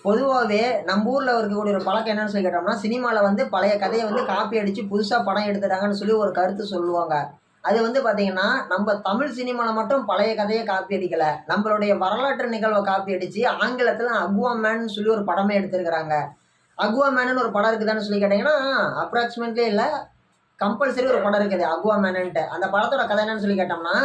பொதுவாகவே நம்ம ஊரில் இருக்கக்கூடிய ஒரு பழக்கம் என்னன்னு சொல்லி கேட்டோம்னா, சினிமாவில் வந்து பழைய கதையை வந்து காப்பி அடித்து புதுசாக படம் எடுத்துட்டாங்கன்னு சொல்லி ஒரு கருத்து சொல்லுவாங்க. அது வந்து பார்த்தீங்கன்னா, நம்ம தமிழ் சினிமாவில் மட்டும் பழைய கதையை காப்பி அடிக்கல. நம்மளுடைய வரலாற்று நிகழ்வை காப்பி அடித்து ஆங்கிலத்தில் அக்வா மேன்னு சொல்லி ஒரு படமே எடுத்திருக்கிறாங்க. அக்வா மேனுன்னு ஒரு படம் இருக்குதான்னு சொல்லி கேட்டிங்கன்னா, அப்ராக்சிமேட்லி இல்லை, கம்பல்சரி ஒரு படம் இருக்குது அக்வா மேனுன்ட்டு. அந்த படத்தோட கதை என்னன்னு சொல்லி கேட்டோம்னா,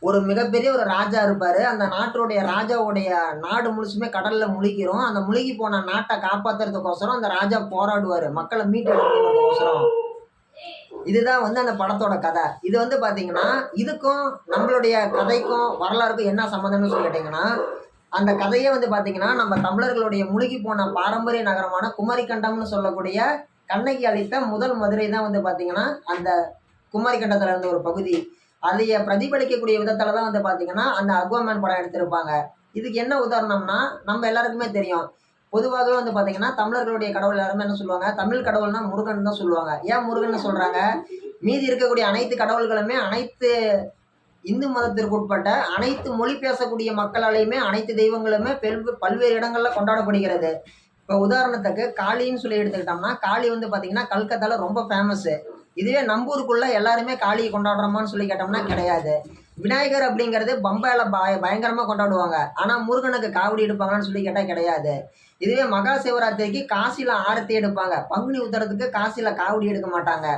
ஒரு மிகப்பெரிய ஒரு ராஜா இருப்பாரு. அந்த நாட்டுடைய ராஜாவுடைய நாடு முழுசுமே கடல்ல முழுகிரும். அந்த முழுகி போன நாட்டை காப்பாத்துறதுக்கோசரம் அந்த ராஜா போராடுவாரு. மக்களை மீட்டெடுக்கணுங்கிறதுக்கோசரம். இதுதான் வந்து அந்த படத்தோட கதை. இது வந்து பாத்தீங்கன்னா, இதுக்கும் நம்மளுடைய கதைக்கும் வரலாறுக்கும் என்ன சம்மந்தம்னு சொல்லி கேட்டீங்கன்னா, அந்த கதையே வந்து பாத்தீங்கன்னா, நம்ம தமிழர்களுடைய முழுகி போன பாரம்பரிய நகரமான குமரிக்கண்டம்னு சொல்லக்கூடிய கண்ணகி அளித்த முதல் மதுரை தான் வந்து பாத்தீங்கன்னா, அந்த குமரிக்கண்டத்துல இருந்த ஒரு பகுதி. அதைய பிரதிபலிக்கக்கூடிய விதத்துல தான் வந்து பாத்தீங்கன்னா, அந்த அக்வாமேன் படம் எடுத்திருப்பாங்க. இதுக்கு என்ன உதாரணம்னா, நம்ம எல்லாருக்குமே தெரியும். பொதுவாகவே வந்து பாத்தீங்கன்னா, தமிழர்களுடைய கடவுள் எல்லாருமே என்ன சொல்லுவாங்க, தமிழ் கடவுள்னா முருகன் தான் சொல்லுவாங்க. ஏன் முருகன்னு சொல்றாங்க? மீதி இருக்கக்கூடிய அனைத்து கடவுள்களுமே அனைத்து இந்து மதத்திற்கு உட்பட்ட அனைத்து மொழி பேசக்கூடிய மக்களாலையுமே அனைத்து தெய்வங்களுமே பல்வேறு இடங்கள்ல கொண்டாடப்படுகிறது. இப்போ உதாரணத்துக்கு காளின்னு சொல்லி எடுத்துக்கிட்டோம்னா, காளி வந்து பாத்தீங்கன்னா கல்கத்தால ரொம்ப ஃபேமஸ். இதுவே நம்பூருக்குள்ள எல்லாருமே காளியை கொண்டாடுறோமான்னு சொல்லி கேட்டோம்னா கிடையாது. விநாயகர் அப்படிங்கிறது பம்பாயில பயங்கரமா கொண்டாடுவாங்க. ஆனா முருகனுக்கு காவடி எடுப்பாங்கன்னு சொல்லி கேட்டா கிடையாது. இதுவே மகா சிவராத்திரிக்கு காசில ஆரத்தி எடுப்பாங்க. பங்குனி உத்தரத்துக்கு காசில காவடி எடுக்க மாட்டாங்க.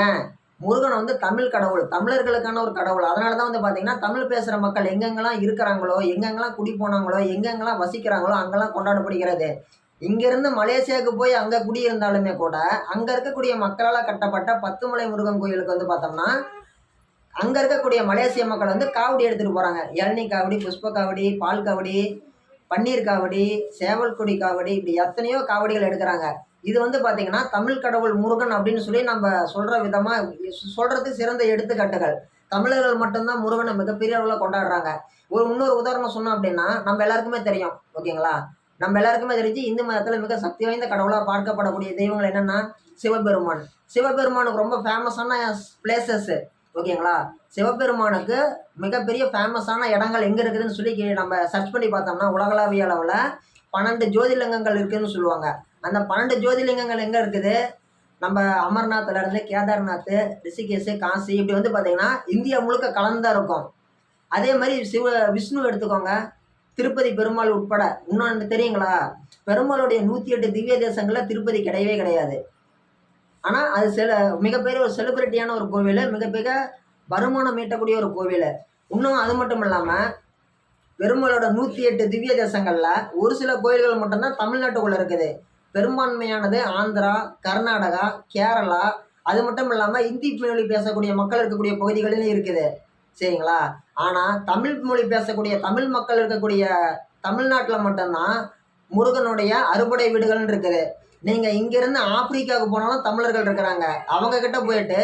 ஏன்? முருகன் வந்து தமிழ் கடவுள், தமிழர்களுக்கான ஒரு கடவுள். அதனாலதான் வந்து பாத்தீங்கன்னா, தமிழ் பேசுற மக்கள் எங்கெங்கெல்லாம் இருக்கிறாங்களோ, எங்கெங்கெல்லாம் குடி போனாங்களோ, எங்கெங்கெல்லாம் வசிக்கிறாங்களோ அங்கெல்லாம் கொண்டாடப்படுகிறது. இங்கிருந்து மலேசியாவுக்கு போய் அங்க குடியிருந்தாலுமே கூட, அங்க இருக்கக்கூடிய மக்களால கட்டப்பட்ட பத்துமலை முருகன் கோயிலுக்கு வந்து பார்த்தோம்னா, அங்க இருக்கக்கூடிய மலேசிய மக்கள் வந்து காவடி எடுத்துட்டு போறாங்க. இளநீ காவடி, புஷ்ப காவடி, பால் காவடி, பன்னீர் காவடி, சேவல் கொடி காவடி, இப்படி எத்தனையோ காவடிகள் எடுக்கிறாங்க. இது வந்து பாத்தீங்கன்னா, தமிழ் கடவுள் முருகன் அப்படின்னு சொல்லி நம்ம சொல்ற விதமா சொல்றதுக்கு சிறந்த எடுத்துக்காட்டுகள். தமிழர்கள் மட்டும்தான் முருகனை மிகப்பெரிய அளவுல கொண்டாடுறாங்க. இன்னொரு உதாரணம் சொன்னோம் அப்படின்னா, நம்ம எல்லாருக்குமே தெரியும். ஓகேங்களா? நம்ம எல்லாருக்குமே தெரிஞ்சு இந்து மதத்துல மிக சக்தி வாய்ந்த கடவுளா பார்க்கப்படக்கூடிய தெய்வங்கள் என்னன்னா, சிவபெருமான். சிவபெருமானுக்கு ரொம்ப ஃபேமஸான பிளேசஸ். ஓகேங்களா? சிவபெருமானுக்கு மிகப்பெரிய ஃபேமஸான இடங்கள் எங்க இருக்குதுன்னு சொல்லி நம்ம சர்ச் பண்ணி பார்த்தோம்னா, உலகளாவிய அளவுல 12 ஜோதிர்லிங்கங்கள் இருக்குன்னு சொல்லுவாங்க. அந்த 12 ஜோதிர்லிங்கங்கள் எங்க இருக்குது? நம்ம அமர்நாத்ல இருந்து கேதார்நாத், ரிஷிகேஷ், காசி, இப்படி வந்து பாத்தீங்கன்னா இந்தியா முழுக்க கலந்தா இருக்கும். அதே மாதிரி விஷ்ணு எடுத்துக்கோங்க, திருப்பதி பெருமாள் உட்பட. இன்னொன்று தெரியுங்களா? பெருமாளுடைய 108 திவ்ய தேசங்கள்ல திருப்பதி கிடையவே கிடையாது. ஆனா அது மிகப்பெரிய ஒரு செலிபிரிட்டியான ஒரு கோவில், மிகப்பெரிய வருமானம் ஈட்டக்கூடிய ஒரு கோவில். இன்னும் அது மட்டும் இல்லாம, பெருமாளோட 108 திவ்ய தேசங்கள்ல ஒரு சில கோயில்கள் மட்டும்தான் தமிழ்நாட்டுக்குள்ள இருக்குது. பெரும்பான்மையானது ஆந்திரா, கர்நாடகா, கேரளா, அது மட்டும் இல்லாம இந்தி மொழி பேசக்கூடிய மக்கள் இருக்கக்கூடிய பகுதிகளிலும் இருக்குது. சரிங்களா? ஆனா தமிழ் மொழி பேசக்கூடிய தமிழ் மக்கள் இருக்கக்கூடிய தமிழ்நாட்டுல மட்டும்தான் முருகனுடைய அறுபடை வீடுகள்னு இருக்குது. நீங்க இங்கிருந்து ஆப்பிரிக்காவுக்கு போனாலும் தமிழர்கள் இருக்கிறாங்க. அவங்க கிட்ட போயிட்டு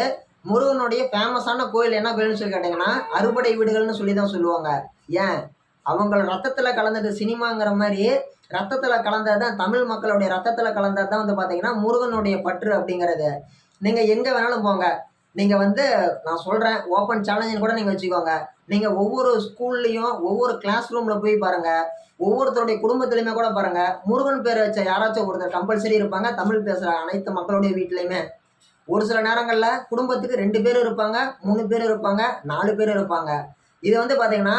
முருகனுடைய ஃபேமஸான கோயில் என்ன கோயில்னு சொல்லி கேட்டீங்கன்னா, அறுபடை வீடுகள்னு சொல்லி தான் சொல்லுவாங்க. ஏன்? அவங்க ரத்தத்துல கலந்தது சினிமாங்கிற மாதிரி ரத்தத்துல கலந்ததுதான், தமிழ் மக்களுடைய ரத்தத்துல கலந்ததுதான் வந்து பாத்தீங்கன்னா முருகனுடைய பற்று அப்படிங்கிறது. நீங்க எங்க வேணாலும் போங்க. நீங்க வந்து நான் சொல்றேன், ஓப்பன் சேலஞ்சுன்னு கூட நீங்க வச்சுக்கோங்க. நீங்க ஒவ்வொரு ஸ்கூல்லயும் ஒவ்வொரு கிளாஸ் ரூம்ல போய் பாருங்க. ஒவ்வொருத்தருடைய குடும்பத்திலையுமே கூட பாருங்க, முருகன் பேர் வச்ச யாராச்சும் ஒருத்தர் கம்பல்சரி இருப்பாங்க. தமிழ் பேசுற அனைத்து மக்களுடைய வீட்லயுமே. ஒரு சில நேரங்கள்ல குடும்பத்துக்கு 2 பேர் இருப்பாங்க, 3 பேர் இருப்பாங்க, 4 பேர் இருப்பாங்க. இது வந்து பாத்தீங்கன்னா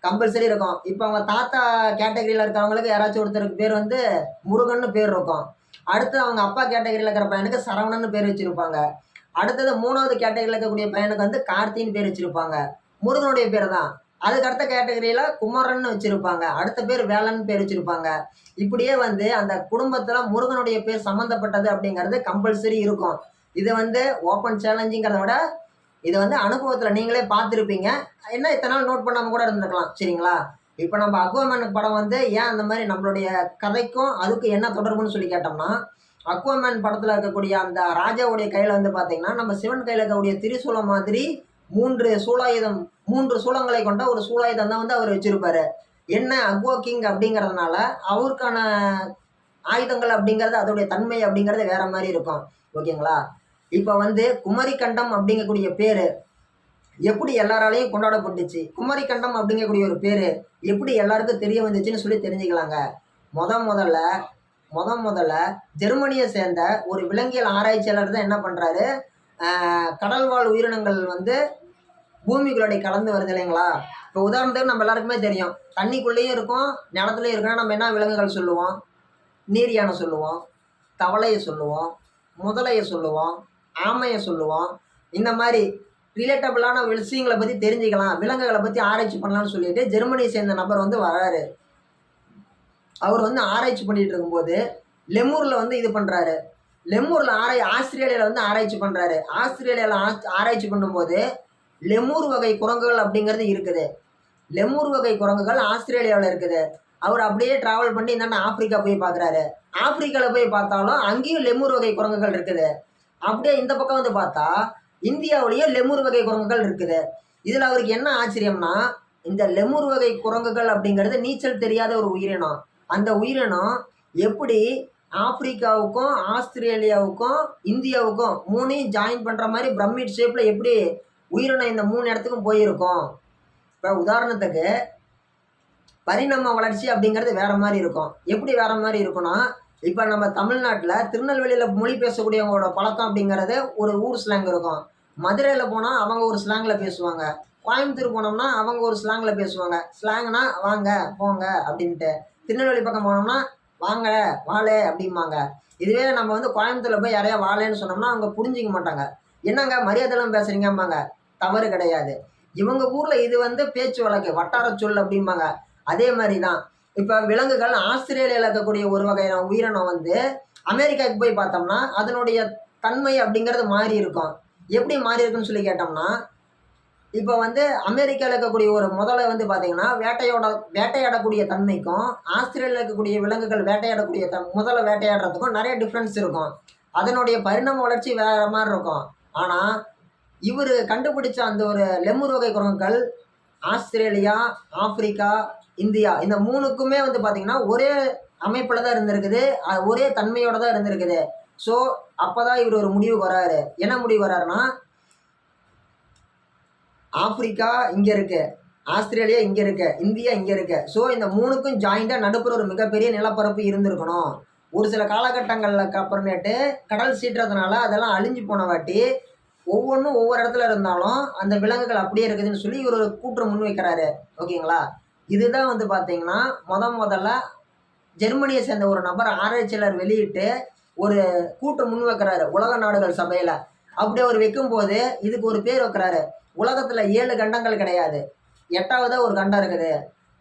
கம்பல்சரி இருக்கும். இப்ப அவங்க தாத்தா கேட்டகரியில இருக்கிறவங்களுக்கு யாராச்சும் ஒருத்தருக்கு பேர் வந்து முருகன்னு பேர் இருக்கும். அடுத்து அவங்க அப்பா கேட்டகரியில இருக்கிற பையனுக்கு சரவணன்னு பேர் வச்சிருப்பாங்க. அடுத்தது 3வது கேட்டகரியில இருக்கக்கூடிய பையனுக்கு வந்து கார்த்தின்னு பேர் வச்சிருப்பாங்க. முருகனுடைய பேர் தான். அதுக்கு அடுத்த கேட்டகரியில குமரன்னு வச்சிருப்பாங்க. அடுத்த பேர் வேலன்னு பேர் வச்சிருப்பாங்க. இப்படியே வந்து அந்த குடும்பத்துல முருகனுடைய பேர் சம்பந்தப்பட்டது அப்படிங்கிறது கம்பல்சரி இருக்கும். இது வந்து ஓப்பன் சேலஞ்சுங்கிறத விட இது வந்து அனுபவத்துல நீங்களே பார்த்துருப்பீங்க. என்ன இத்தனை நாள் நோட் பண்ணாம கூட இருந்திருக்கலாம். சரிங்களா? இப்போ நம்ம அக்வாமேன் படம் வந்து ஏன் அந்த மாதிரி நம்மளுடைய கதைக்கும் அதுக்கும் என்ன தொடர்புன்னு சொல்லி கேட்டோம்னா, அக்வாமேன் படத்துல இருக்கக்கூடிய அந்த ராஜாவுடைய கையில வந்து பாத்தீங்கன்னா, நம்ம சிவன் கையில இருக்கக்கூடிய திரிசூலம் மாதிரி 3 சூலங்களை கொண்ட ஒரு சூலாயுதம் தான் வந்து அவர் வச்சிருப்பாரு. என்ன அக்வா கிங் அப்படிங்கிறதுனால அவருக்கான ஆயுதங்கள் அப்படிங்கிறது அதோடைய தன்மை அப்படிங்கிறது வேற மாதிரி இருக்கும். ஓகேங்களா? இப்ப வந்து குமரிக்கண்டம் அப்படிங்கக்கூடிய பேரு எப்படி எல்லாராலையும் கொண்டாடப்பட்டுச்சு, குமரிக்கண்டம் அப்படிங்கக்கூடிய ஒரு பேரு எப்படி எல்லாருக்கும் தெரிய வந்துச்சுன்னு சொல்லி தெரிஞ்சுக்கலாங்க. முதல்ல முதல்ல ஜெர்மனியை சேர்ந்த ஒரு விலங்கியல் ஆராய்ச்சியாளர் தான் என்ன பண்ணுறாரு, கடல்வாழ் உயிரினங்கள் வந்து பூமிக்குள்ளே கலந்து வருது இல்லைங்களா. இப்போ உதாரணத்துக்கு நம்ம எல்லாருக்குமே தெரியும், தண்ணிக்குள்ளேயும் இருக்கும் நிலத்துலையும் இருக்குன்னா நம்ம என்ன விலங்குகள் சொல்லுவோம், நீர் யானை சொல்லுவோம், தவளையை சொல்லுவோம், முதலையை சொல்லுவோம், ஆமையை சொல்லுவோம். இந்த மாதிரி ரிலேட்டபிளான விஷயங்களை பற்றி தெரிஞ்சுக்கலாம், விலங்குகளை பற்றி ஆராய்ச்சி பண்ணலாம்னு சொல்லிட்டு ஜெர்மனியை சேர்ந்த நபர் வந்து வராரு. அவர் வந்து ஆராய்ச்சி பண்ணிட்டு இருக்கும்போது லெமூரில் வந்து இது பண்ணுறாரு. லெமூரில் ஆஸ்திரேலியாவில் வந்து ஆராய்ச்சி பண்ணுறாரு. ஆஸ்திரேலியாவில் ஆராய்ச்சி பண்ணும்போது லெமூர் வகை குரங்குகள் அப்படிங்கிறது இருக்குது. லெமூர் வகை குரங்குகள் ஆஸ்திரேலியாவில் இருக்குது. அவர் அப்படியே ட்ராவல் பண்ணி இந்தாண்ட ஆப்பிரிக்கா போய் பார்க்குறாரு. ஆப்பிரிக்காவில் போய் பார்த்தாலும் அங்கேயும் லெமூர் வகை குரங்குகள் இருக்குது. அப்படியே இந்த பக்கம் வந்து பார்த்தா இந்தியாவிலேயே லெமூர் வகை குரங்குகள் இருக்குது. இதில் அவருக்கு என்ன ஆச்சரியம்னா, இந்த லெமூர் வகை குரங்குகள் அப்படிங்கிறது நீச்சல் தெரியாத ஒரு உயிரினம். அந்த உயிரினம் எப்படி ஆப்பிரிக்காவுக்கும் ஆஸ்திரேலியாவுக்கும் இந்தியாவுக்கும் மூணையும் ஜாயின் பண்ணுற மாதிரி பிரமிட் ஷேப்பில் எப்படி உயிரினம் இந்த 3 இடத்துக்கும் போயிருக்கும். இப்போ உதாரணத்துக்கு பரிணாம வளர்ச்சி அப்படிங்கிறது வேறு மாதிரி இருக்கும். எப்படி வேறு மாதிரி இருக்குன்னா, இப்போ நம்ம தமிழ்நாட்டில் திருநெல்வேலியில் மொழி பேசக்கூடியவங்களோட பழக்கம் அப்படிங்கிறது ஒரு ஊர் ஸ்லாங் இருக்கும். மதுரையில் போனால் அவங்க ஒரு ஸ்லாங்கில் பேசுவாங்க. கோயம்புத்தூர் போனோம்னா அவங்க ஒரு ஸ்லாங்கில் பேசுவாங்க. ஸ்லாங்னா வாங்க போங்க அப்படின்ட்டு. திருநெல்வேலி பக்கம் போனோம்னா வாங்க வாழே அப்படிம்பாங்க. இதுவே நம்ம வந்து கோயம்புத்தூரில் போய் யாரையா வாழேன்னு சொன்னோம்னா அவங்க புரிஞ்சிக்க மாட்டாங்க. என்னங்க மரியாதைலாம் பேசுகிறீங்கம்பாங்க. தவறு கிடையாது. இவங்க ஊரில் இது வந்து பேச்சு வழக்கு, வட்டார சொல் அப்படிம்பாங்க. அதே மாதிரி தான் இப்போ விலங்குகள் ஆஸ்திரேலியாவில் இருக்கக்கூடிய ஒரு வகையான உயிரினம் வந்து அமெரிக்காவுக்கு போய் பார்த்தோம்னா அதனுடைய தன்மை அப்படிங்கிறது மாறி இருக்கும். எப்படி மாறி இருக்குன்னு சொல்லி கேட்டோம்னா, இப்போ வந்து அமெரிக்காவில் இருக்கக்கூடிய ஒரு முதலை வந்து பார்த்தீங்கன்னா வேட்டையாடக்கூடிய தன்மைக்கும் ஆஸ்திரேலியாவில் இருக்கக்கூடிய விலங்குகள் வேட்டையாடக்கூடிய முதலை வேட்டையாடுறதுக்கும் நிறைய டிஃப்ரென்ஸ் இருக்கும். அதனுடைய பரிணாம வளர்ச்சி வேறு மாதிரி இருக்கும். ஆனால் இவர் கண்டுபிடிச்ச அந்த ஒரு லெமூர் வகை குரங்குகள் ஆஸ்திரேலியா, ஆப்பிரிக்கா, இந்தியா இந்த 3க்குமே வந்து பார்த்திங்கன்னா ஒரே அமைப்பில் தான் இருந்திருக்குது, ஒரே தன்மையோடு தான் இருந்திருக்குது. ஸோ அப்போ தான் இவர் ஒரு முடிவுக்கு வராரு. என்ன முடிவு வராருன்னா, ஆப்பிரிக்கா இங்கே இருக்குது, ஆஸ்திரேலியா இங்கே இருக்குது, இந்தியா இங்கே இருக்குது. ஸோ இந்த 3க்கும் ஜாயிண்டாக நடுப்புற ஒரு மிகப்பெரிய நிலப்பரப்பு இருந்திருக்கணும். ஒரு சில காலகட்டங்களுக்கு அப்புறமேட்டு கடல் சீற்றத்தினால அதெல்லாம் அழிஞ்சு போன வாட்டி ஒவ்வொன்றும் ஒவ்வொரு இடத்துல இருந்தாலும் அந்த விலங்குகள் அப்படியே இருக்குதுன்னு சொல்லி இவர் ஒரு கூற்று முன் வைக்கிறாரு. ஓகேங்களா. இதுதான் வந்து பார்த்தீங்கன்னா முதல்ல ஜெர்மனியை சேர்ந்த ஒரு நபர் ஆராய்ச்சியாளர் வெளியிட்டு ஒரு கூற்று முன் வைக்கிறாரு உலக நாடுகள் சபையில். அப்படி அவர் வைக்கும்போது இதுக்கு ஒரு பேர் வைக்கிறாரு. உலகத்தில் 7 கண்டங்கள் கிடையாது, 8ஆவதாக ஒரு கண்டம் இருக்குது.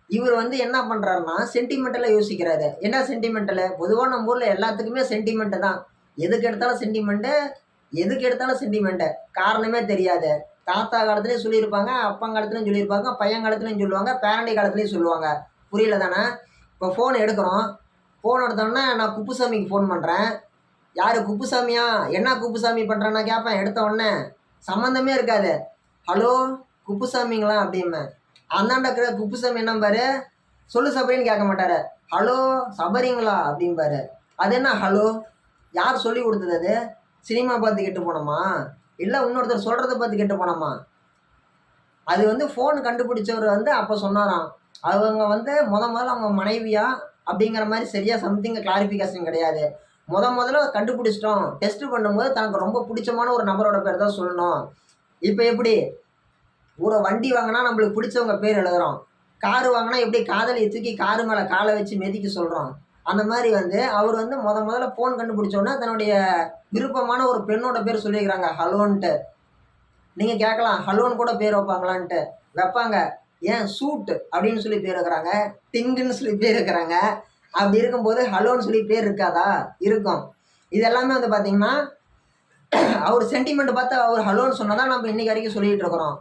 இவர் வந்து என்ன பண்ணுறாருன்னா சென்டிமெண்டலாக யோசிக்கிறாரு. என்ன சென்டிமெண்டலு, பொதுவாக நம்ம ஊரில் எல்லாத்துக்குமே சென்டிமெண்ட்டு தான். எதுக்கு எடுத்தாலும் சென்டிமெண்ட்டு, காரணமே தெரியாது. தாத்தா காலத்துலேயும் சொல்லியிருப்பாங்க, அப்பங்காலத்துலையும் சொல்லியிருப்பாங்க, பையங்காலத்துலையும் சொல்லுவாங்க, பேரண்டி காலத்துலேயும் சொல்லுவாங்க. புரியல தானே. இப்போ ஃபோன் எடுக்கிறோம், ஃபோன் எடுத்தோன்னே நான் குப்புசாமிக்கு ஃபோன் பண்ணுறேன். யார் குப்புசாமியா, என்ன குப்புசாமி பண்ணுறேன்னா கேட்பேன். எடுத்த உடனே சம்மந்தமே இருக்காது. ஹலோ குப்புசாமிங்களா அப்படிம்பேன். அந்தாண்ட இருக்கிற குப்புசாமி என்ன பாரு, சொல்லு சபரின்னு கேட்க மாட்டார், ஹலோ சபரிங்களா அப்படிம்பாரு. அது என்ன ஹலோ, யார் சொல்லி கொடுத்தது? அது சினிமா பார்த்து கெட்டு போனோமா, இல்லை இன்னொருத்தர் சொல்கிறத பார்த்து கெட்டு போனோமா? அது வந்து ஃபோன் கண்டுபிடிச்சவர் வந்து அப்போ சொன்னாராம். அவங்க வந்து முதல்ல அவங்க மனைவியா அப்படிங்கிற மாதிரி சரியாக சம்திங் கிளாரிஃபிகேஷன் கிடையாது. முதல்ல கண்டுபிடிச்சிட்டோம், டெஸ்ட் பண்ணும்போது தனக்கு ரொம்ப பிடிச்சமான ஒரு நபரோட பேர் தான் சொல்லணும். இப்போ எப்படி ஒரு வண்டி வாங்கினா நம்மளுக்கு பிடிச்சவங்க பேர் எழுதுகிறோம், காரு வாங்கினா எப்படி காதலியை தூக்கி காரு மேலே காலை வச்சு மெதிக்க சொல்கிறோம். அந்த மாதிரி வந்து அவர் வந்து முதல்ல ஃபோன் கண்டுபிடிச்சோன்னா தன்னுடைய விருப்பமான ஒரு பெண்ணோட பேர் சொல்லியிருக்கிறாங்க ஹலோன்ட்டு. நீங்கள் கேட்கலாம் ஹலோன்னு கூட பேர் வைப்பாங்களான்ட்டு. வைப்பாங்க. ஏன் சூட் அப்படின்னு சொல்லி பேர் வைக்கிறாங்க, டிங்குன்னு சொல்லி பேர் வைக்கிறாங்க. அப்படி இருக்கும்போது ஹலோன்னு சொல்லி பேர் இருக்காதா? இருக்கும். இது எல்லாமே வந்து பார்த்திங்கன்னா அவர் சென்டிமெண்ட் பார்த்து அவர் ஹலோன்னு சொன்னால் தான் நம்ம இன்றைக்கி வரைக்கும் சொல்லிகிட்டு இருக்கிறோம்.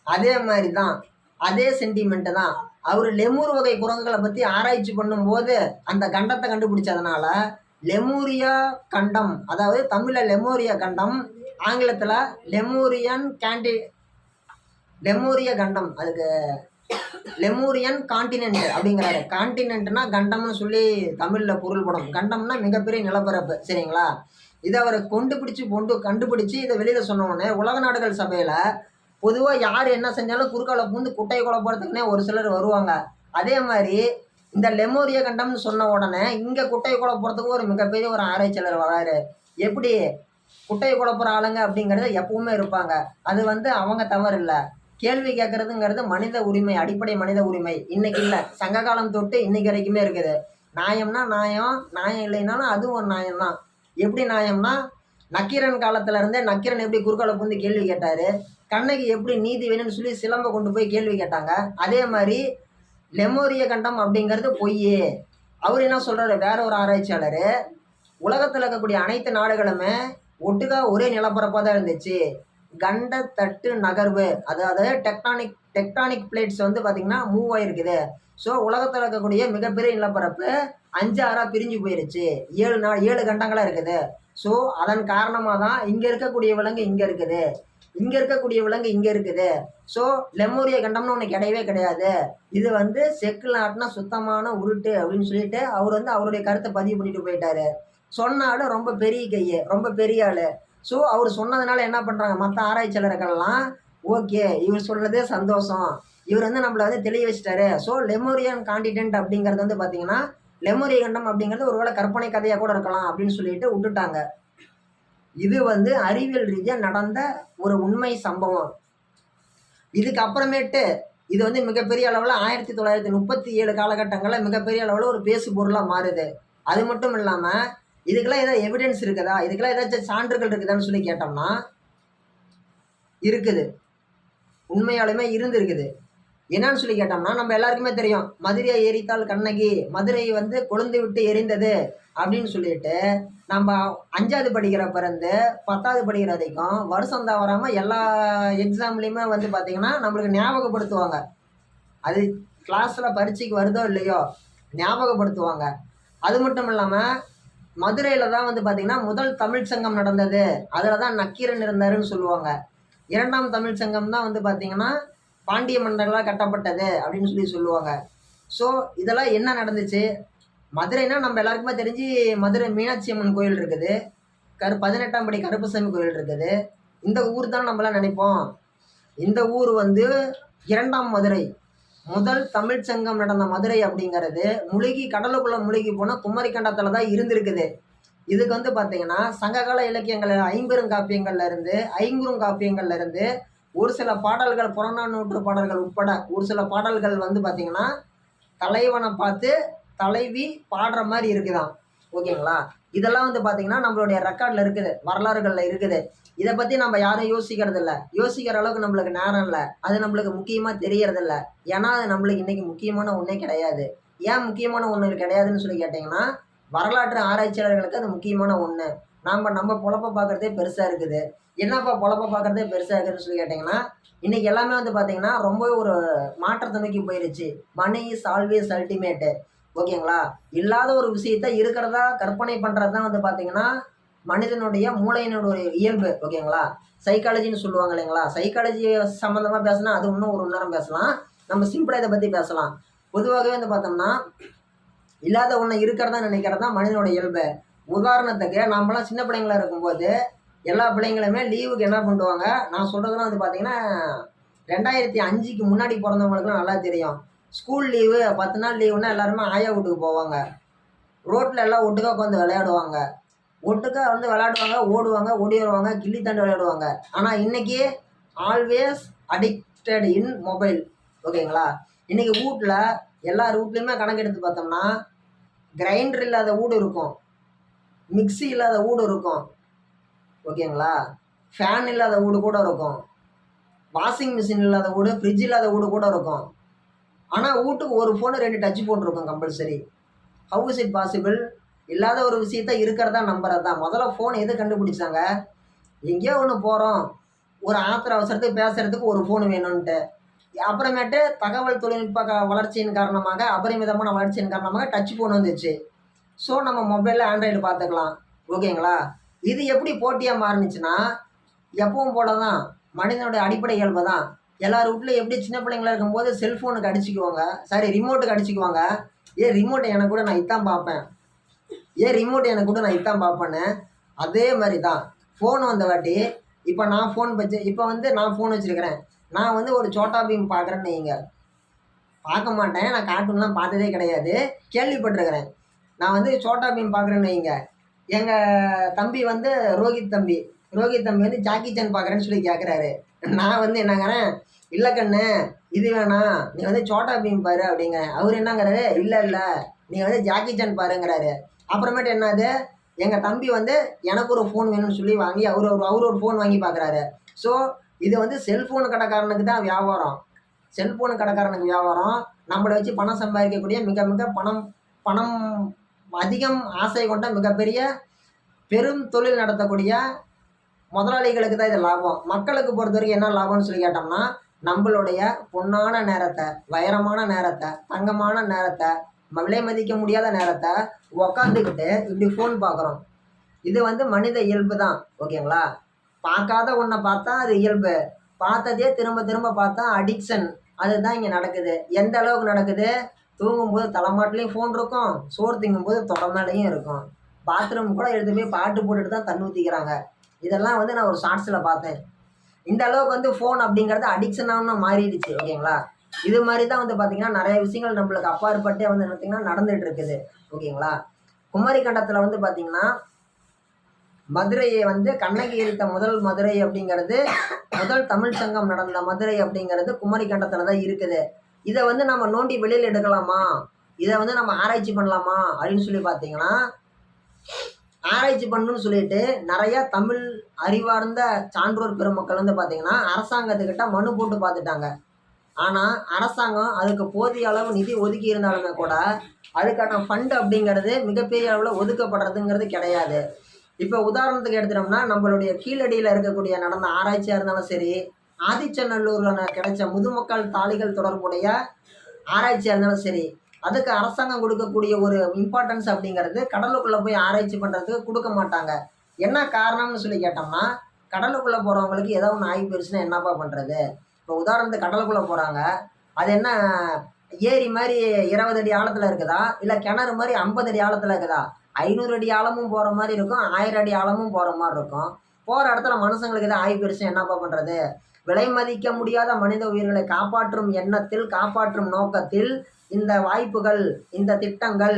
அதே மாதிரி தான், அதே சென்டிமெண்ட்டு தான். அவர் லெமூர் வகை குரங்குகளை பற்றி ஆராய்ச்சி பண்ணும்போது அந்த கண்டத்தை கண்டுபிடிச்சதுனால லெமூரியா கண்டம், அதாவது தமிழில் லெமூரியா கண்டம், ஆங்கிலத்தில் லெமூரிய கண்டம், அதுக்கு லெமூரியன் கான்டினென்ட் அப்படிங்கிறாரு. கான்டினென்ட்னா கண்டம்னு சொல்லி தமிழில் பொருள்படும். கண்டம்னா மிகப்பெரிய நிலப்பரப்பு, சரிங்களா. இதை அவர் கண்டுபிடிச்சி இதை வெளியில் சொன்னோடனே உலக நாடுகள் சபையில் பொதுவாக யார் என்ன செஞ்சாலும் குறுக்கால பூந்து குட்டையை குழப்பறதுக்குன்னே ஒரு சிலர் வருவாங்க. அதே மாதிரி இந்த லெமோரிய கண்டம்னு சொன்ன உடனே இங்கே குட்டையை குழப்புறதுக்கு ஒரு மிகப்பெரிய ஒரு ஆராய்ச்சியாளர் வராரு. எப்படி குட்டையை குழப்புற ஆளுங்க அப்படிங்கிறது எப்பவுமே இருப்பாங்க. அது வந்து அவங்க தவறு இல்லை. கேள்வி கேட்கறதுங்கிறது மனித உரிமை, அடிப்படை மனித உரிமை. இன்னைக்கு இல்லை, சங்க காலம் தொட்டு இன்னைக்கு வரைக்குமே இருக்குது. நியாயம்னா நியாயம், நியாயம் இல்லைனாலும் அதுவும் ஒரு நியாயம்தான். எப்படி நியாயம்னா, நக்கீரன் காலத்துல இருந்தே நக்கீரன் எப்படி குறுக்கால புகுந்து கேள்வி கேட்டாரு, கண்ணகி எப்படி நீதி வேணும்னு சொல்லி சிலம்ப கொண்டு போய் கேள்வி கேட்டாங்க. அதே மாதிரி லெமோரிய கண்டம் அப்படிங்கிறது பொய்யே. அவர் என்ன சொல்றாரு, வேற ஒரு ஆராய்ச்சியாளர், உலகத்தில் இருக்கக்கூடிய அனைத்து நாடுகளுமே ஒட்டுக்கா ஒரே நிலப்பரப்பாக தான் இருந்துச்சு. கண்ட தட்டு நகர்வு, அதாவது டெக்டானிக் பிளேட்ஸ் வந்து பார்த்தீங்கன்னா மூவ் ஆகிருக்குது. ஸோ உலகத்தில் இருக்கக்கூடிய மிகப்பெரிய நிலப்பரப்பு 5 6 பிரிஞ்சு போயிருச்சு. 7 கண்டங்களாக இருக்குது. ஸோ அதன் காரணமாக தான் இங்கே இருக்கக்கூடிய விலங்கு இங்கே இருக்குது, இங்கே இருக்கக்கூடிய விலங்கு இங்கே இருக்குது. ஸோ லெமோரிய கண்டம்னு ஒன்று கிடையவே கிடையாது. இது வந்து செக்கில் ஆட்டினா சுத்தமான உருட்டு அப்படின்னு சொல்லிட்டு அவர் வந்து அவருடைய கருத்தை பதிவு பண்ணிட்டு போயிட்டாரு. சொன்னாலும் ரொம்ப பெரிய கையை, ரொம்ப பெரிய ஆள். ஸோ அவர் சொன்னதுனால என்ன பண்ணுறாங்க மற்ற ஆராய்ச்சியாளர்கள்லாம், ஓகே இவர் சொல்கிறதே சந்தோஷம், இவர் வந்து நம்மளை வந்து தெளிய வச்சுட்டாரு. ஸோ லெமோரியன் காண்டினென்ட் அப்படிங்கிறது வந்து பார்த்தீங்கன்னா, லெமோரிய கண்டம் அப்படிங்கிறது ஒருவேளை கற்பனை கதையாக கூட இருக்கலாம் அப்படின்னு சொல்லிட்டு விட்டுட்டாங்க. இது வந்து அறிவியல் ரீதியாக நடந்த ஒரு உண்மை சம்பவம். இதுக்கு அப்புறமேட்டு இது வந்து மிகப்பெரிய அளவில் 1937 காலகட்டங்களில் மிகப்பெரிய அளவில் ஒரு பேசு பொருளாக மாறுது. அது மட்டும் இல்லாமல் இதுக்கெல்லாம் ஏதாவது எவிடன்ஸ் இருக்குதா, இதுக்கெல்லாம் ஏதாச்சும் சான்றுகள் இருக்குதான்னு சொல்லி கேட்டோம்னா இருக்குது, உண்மையாலுமே இருந்திருக்குது. என்னன்னு சொல்லி கேட்டோம்னா, நம்ம எல்லாருக்குமே தெரியும், மதுரையை எரித்தால் கண்ணகி, மதுரை வந்து கொழுந்து விட்டு எரிந்தது அப்படின்னு சொல்லிட்டு நம்ம 5வது படிக்கிறப்ப இருந்து 10வது படிக்கிற வரைக்கும் வருஷம் தவறாமல் எல்லா எக்ஸாம்லேயுமே வந்து பார்த்திங்கன்னா நம்மளுக்கு ஞாபகப்படுத்துவாங்க. அது கிளாஸில் பரீட்சைக்கு வருதோ இல்லையோ ஞாபகப்படுத்துவாங்க. அது மட்டும் இல்லாமல் மதுரையில் தான் வந்து பார்த்திங்கன்னா முதல் தமிழ் சங்கம் நடந்தது, அதில் தான் நக்கீரன் இருந்தாருன்னு சொல்லுவாங்க. 2ஆம் தமிழ் சங்கம் தான் வந்து பார்த்திங்கன்னா பாண்டிய மன்னர்களால் கட்டப்பட்டது அப்படின்னு சொல்லி சொல்லுவாங்க. ஸோ இதெல்லாம் என்ன நடந்துச்சு, மதுரைனா நம்ம எல்லாருக்குமே தெரிஞ்சு மதுரை மீனாட்சி அம்மன் கோயில் இருக்குது, 18ஆம் படி கருப்பசாமி கோயில் இருக்குது. இந்த ஊர் தான் நம்மளாம் நினைப்போம். இந்த ஊர் வந்து 2ஆம் மதுரை, முதல் தமிழ் சங்கம் நடந்த மதுரை அப்படிங்கிறது கடலுக்குள்ளே முழுகி போனால் குமரிக்கண்டத்தில் தான் இருந்திருக்குது. இதுக்கு வந்து பார்த்தீங்கன்னா சங்ககால இலக்கியங்கள் 50 இருந்து 5 இருந்து ஒரு சில பாடல்கள், புறநானூற்று பாடல்கள் உட்பட ஒரு சில பாடல்கள் வந்து பார்த்தீங்கன்னா தலைவனை பார்த்து தலைவி பாடுற மாதிரி இருக்குதான். ஓகேங்களா, இதெல்லாம் வந்து பார்த்தீங்கன்னா நம்மளுடைய ரெக்கார்டில் இருக்குது, வரலாறுகளில் இருக்குது. இதை பற்றி நம்ம யாரும் யோசிக்கிறது இல்லை, யோசிக்கிற அளவுக்கு நம்மளுக்கு நேரம் இல்லை, அது நம்மளுக்கு முக்கியமாக தெரியறதில்ல. ஏன்னா அது நம்மளுக்கு இன்றைக்கி முக்கியமான ஒன்றே கிடையாது. ஏன் முக்கியமான ஒன்று கிடையாதுன்னு சொல்லி கேட்டிங்கன்னா, வரலாற்று ஆராய்ச்சியாளர்களுக்கு அது முக்கியமான ஒன்று. நம்ம பொழப்ப பார்க்குறதே பெருசாக இருக்குது. என்னப்பா பொழப்ப பார்க்குறதே பெருசாக இருக்குதுன்னு சொல்லி கேட்டிங்கன்னா, இன்றைக்கி எல்லாமே வந்து பார்த்திங்கன்னா ரொம்ப ஒரு மாற்றத்தை நோக்கி போயிடுச்சு. Money is always ultimate. ஓகேங்களா, இல்லாத ஒரு விஷயத்த இருக்கிறதா கற்பனை பண்ணுறது தான் வந்து பார்த்திங்கன்னா மனிதனுடைய மூளையினுடைய இயல்பு. ஓகேங்களா, சைக்காலஜின்னு சொல்லுவாங்க இல்லைங்களா, சைக்காலஜி சம்மந்தமாக பேசினா அது இன்னும் ஒரு நேரம் பேசலாம். நம்ம சிம்பிளாக இதை பற்றி பேசலாம். பொதுவாகவே வந்து பார்த்தோம்னா இல்லாத ஒன்று இருக்கிறதா நினைக்கிறது தான் மனிதனோட இயல்பு. உதாரணத்துக்கு நம்மளாம் சின்ன பிள்ளைங்களா இருக்கும்போது எல்லா பிள்ளைங்களுமே லீவுக்கு என்ன பண்ணுவாங்க, நான் சொல்கிறதுலாம் வந்து பார்த்திங்கன்னா 2005க்கு முன்னாடி பிறந்தவங்களுக்குலாம் நல்லா தெரியும். ஸ்கூல் லீவு 10 நாள் லீவுன்னா எல்லாருமே ஆயா வீட்டுக்கு போவாங்க. ரோட்டில் எல்லாம் ஒட்டுக்கா உட்காந்து விளையாடுவாங்க, ஒட்டுக்கா வந்து விளையாடுவாங்க, ஓடுவாங்க, ஓடி வருவாங்க, கில்லி தாண்டி விளையாடுவாங்க. ஆனால் இன்றைக்கி ஆல்வேஸ் அடிக்டட் இன் மொபைல். ஓகேங்களா, இன்றைக்கி வீட்டில் எல்லார் வீட்லேயுமே கணக்கெடுத்து பார்த்தோம்னா கிரைண்டர் இல்லாத வீடு இருக்கும், மிக்சி இல்லாத வீடு இருக்கும். ஓகேங்களா, ஃபேன் இல்லாத வீடு கூட இருக்கும், வாஷிங் மிஷின் இல்லாத வீடு, ஃப்ரிட்ஜ் இல்லாத வீடு கூட இருக்கும். ஆனால் வீட்டுக்கு ஒரு ஃபோனு 2 டச் ஃபோன் இருக்கும் compulsory. How is it possible? இல்லாத ஒரு விஷயத்த இருக்கிறதா நம்புறது தான். முதல்ல ஃபோன் எது கண்டுபிடிச்சாங்க, எங்கேயோ ஒன்று போகிறோம், ஒரு ஆத்திர அவசரத்துக்கு பேசுகிறதுக்கு ஒரு ஃபோன் வேணும்ன்ட்டு. அப்புறமேட்டு தகவல் தொழில்நுட்ப வளர்ச்சியின் காரணமாக, அபரிமிதமான வளர்ச்சியின் காரணமாக டச் ஃபோன் வந்துச்சு. ஸோ நம்ம மொபைலில் ஆண்ட்ராய்டு பார்த்துக்கலாம். ஓகேங்களா, இது எப்படி போட்டியாக மாறுனுச்சுன்னா எப்பவும் போல தான், மனிதனுடைய அடிப்படை இயல்பு தான். எல்லார் வீட்லையும் எப்படி சின்ன பிள்ளைங்களா இருக்கும்போது செல்ஃபோனுக்கு அடிச்சுக்குவாங்க, சாரி ரிமோட்டுக்கு அடிச்சுக்குவாங்க. ரிமோட் எனக்கு கூட நான் இதான் பார்ப்பேன், ரிமோட் எனக்கு கூட நான் இதான் பார்ப்பேன்னு. அதே மாதிரி தான் ஃபோன் வந்த வாட்டி, இப்போ நான் ஃபோன் வச்சு, இப்போ வந்து நான் ஃபோன் வச்சுருக்கிறேன், நான் வந்து ஒரு சோட்டா பீம் பார்க்குறேன்னு வைங்க, பார்க்க மாட்டேன். நான் கார்ட்டூன்லாம் பார்த்ததே கிடையாது. கேள்விப்பட்டுருக்கிறேன். நான் வந்து சோட்டா பீம் பார்க்குறேன்னு வைங்க. எங்க தம்பி வந்து ரோஹித் தம்பி. ரோஹித் தம்பி வந்து ஜாக்கி சான் பார்க்குறேன்னு சொல்லி கேட்குறாரு. நான் வந்து என்னங்கிறேன், "இல்ல கண்ணு, இது வேணாம். நீ வந்து சோட்டா பீம் பாரு" அப்படிங்கிறேன். அவரு என்னங்கிறாரு, "இல்ல, இல்ல. நீ வந்து ஜாக்கி சான் பாருங்கிறாரு." அப்புறமேட்டு என்னாது, எங்க தம்பி வந்து எனக்கு ஒரு ஃபோன் வேணும்னு சொல்லி வாங்கி அவரு ஒரு ஃபோன் வாங்கி பார்க்குறாரு. ஸோ இது வந்து செல்ஃபோன் கடைக்காரனுக்கு தான் வியாபாரம். செல்ஃபோன் கடைக்காரனுக்கு வியாபாரம். நம்மள வச்சு பணம் சம்பாதிக்கக்கூடிய மிக மிக பணம் பணம் அதிகம் ஆசை கொண்ட மிகப்பெரிய பெரும் தொழில் நடத்தக்கூடிய முதலாளிகளுக்கு தான் இது லாபம். மக்களுக்கு பொறுத்தவரைக்கும் என்ன லாபம்னு சொல்லி கேட்டோம்னா, நம்மளுடைய பொன்னான நேரத்தை, வைரமான நேரத்தை, தங்கமான நேரத்தை, விலை மதிக்க முடியாத நேரத்தை உக்காந்துக்கிட்டு இப்படி ஃபோன் பார்க்குறோம். இது வந்து மனித இயல்பு தான். ஓகேங்களா? பார்க்காத ஒன்றை பார்த்தா அது இயல்பு. பார்த்ததே திரும்ப திரும்ப பார்த்தா அடிக்ஷன். அதுதான் இங்கே நடக்குது. எந்த அளவுக்கு நடக்குது? தூங்கும்போது தலைமாட்டிலையும் ஃபோன் இருக்கும். சோறு திங்கும்போது தொடை மேலேயும் இருக்கும். பாத்ரூம் கூட எடுத்து போய் பாட்டு போட்டுட்டு தான் தண்ணி ஊற்றிக்கிறாங்க. இதெல்லாம் வந்து நான் ஒரு ஷார்ட்ஸில் பார்த்தேன். இந்த அளவுக்கு வந்து ஃபோன் அப்படிங்கிறது அடிக்ஷனாக மாறிடுச்சு. ஓகேங்களா? இது மாதிரி தான் வந்து பார்த்தீங்கன்னா நிறைய விஷயங்கள் நம்மளுக்கு அப்பாற்பட்டே வந்து பார்த்தீங்கன்னா நடந்துட்டு இருக்குது. ஓகேங்களா? குமரி கண்டத்தில் வந்து பார்த்தீங்கன்னா மதுரையை வந்து கண்ணகி இழுத்த முதல் மதுரை அப்படிங்கிறது, முதல் தமிழ் சங்கம் நடந்த மதுரை அப்படிங்கிறது குமரி கண்டத்தில் தான் இருக்குது. இதை வந்து நம்ம நோண்டி வெளியில் எடுக்கலாமா, இதை வந்து நம்ம ஆராய்ச்சி பண்ணலாமா அப்படின்னு சொல்லி பார்த்தீங்கன்னா, ஆராய்ச்சி பண்ணணும்னு சொல்லிட்டு நிறைய தமிழ் அறிவார்ந்த சான்றோர் பெருமக்கள் வந்து பார்த்தீங்கன்னா அரசாங்கத்துக்கிட்ட மனு போட்டு பார்த்துட்டாங்க. ஆனால் அரசாங்கம் அதுக்கு போதிய அளவு நிதி ஒதுக்கி இருந்தாலுமே கூட அதுக்கான ஃபண்டு அப்படிங்கிறது மிகப்பெரிய அளவில் ஒதுக்கப்படுறதுங்கிறது கிடையாது. இப்போ உதாரணத்துக்கு எடுத்துட்டோம்னா, நம்மளுடைய கீழடியில் இருக்கக்கூடிய நடந்த ஆராய்ச்சியாக இருந்தாலும் சரி, ஆதிச்சநல்லூரில் கிடைச்ச முதுமக்கள் தாளிகள் தொடர்புடைய ஆராய்ச்சியாக இருந்தாலும் சரி, அதுக்கு அரசாங்கம் கொடுக்கக்கூடிய ஒரு இம்பார்ட்டன்ஸ் அப்படிங்கிறது கடலுக்குள்ளே போய் ஆராய்ச்சி பண்ணுறதுக்கு கொடுக்க மாட்டாங்க. என்ன காரணம்னு சொல்லி கேட்டோம்னா, கடலுக்குள்ளே போகிறவங்களுக்கு ஏதோ ஒன்று ஆகி போயிடுச்சுன்னா என்னப்பா பண்ணுறது? இப்போ உதாரணத்துக்கு கடலுக்குள்ளே போகிறாங்க. அது என்ன ஏரி மாதிரி 20 அடி ஆழத்தில் இருக்குதா? இல்லை கிணறு மாதிரி 50 அடி ஆழத்தில் இருக்குதா? 500 அடி ஆழமும் போகிற மாதிரி இருக்கும், 1000 அடி ஆழமும் போகிற மாதிரி இருக்கும். போகிற இடத்துல மனுஷங்களுக்கு எதாவது ஆகி போயிடுச்சுன்னா என்னப்பா பண்ணுறது? விலை மதிக்க முடியாத மனித உயிர்களை காப்பாற்றும் எண்ணத்தில், காப்பாற்றும் நோக்கத்தில் இந்த வாய்ப்புகள், இந்த திட்டங்கள்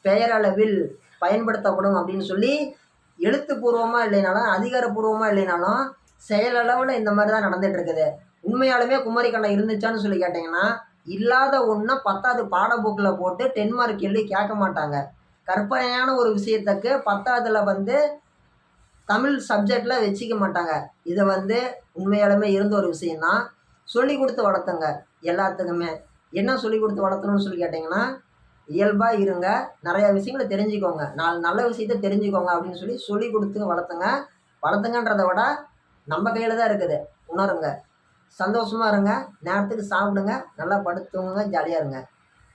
பெயரளவில் பயன்படுத்தப்படும் அப்படின்னு சொல்லி எழுத்துப்பூர்வமாக இல்லைனாலும், அதிகாரப்பூர்வமாக இல்லைனாலும் செயலளவில் இந்த மாதிரி தான் நடந்துட்டு இருக்குது. உண்மையாலுமே குமரி கண்டம் இருந்துச்சான்னு சொல்லி கேட்டிங்கன்னா, இல்லாத ஒன்றை 10வது பாடப்புக்கில் போட்டு 10 மார்க் கேள்வி கேட்க மாட்டாங்க. கற்பனையான ஒரு விஷயத்துக்கு 10வதுல வந்து தமிழ் சப்ஜெக்டில் வச்சிக்க மாட்டாங்க. இதை வந்து உண்மையாலுமே இருந்த ஒரு விஷயந்தான். சொல்லி கொடுத்து வளர்த்துங்க எல்லாத்துக்குமே. என்ன சொல்லி கொடுத்து வளர்த்தணும்னு சொல்லி கேட்டிங்கன்னா, இயல்பாக இருங்க, நிறையா விஷயங்களை தெரிஞ்சுக்கோங்க, 4 நல்ல விஷயத்த தெரிஞ்சுக்கோங்க அப்படின்னு சொல்லி சொல்லி கொடுத்து வளர்த்துங்க. வளர்த்துங்கன்றதை விட நம்ம கையில் தான் இருக்குது. உணருங்க, சந்தோஷமாக இருங்க, நேரத்துக்கு சாப்பிடுங்க, நல்லா படுத்து தூங்குங்க, ஜாலியாக இருங்க.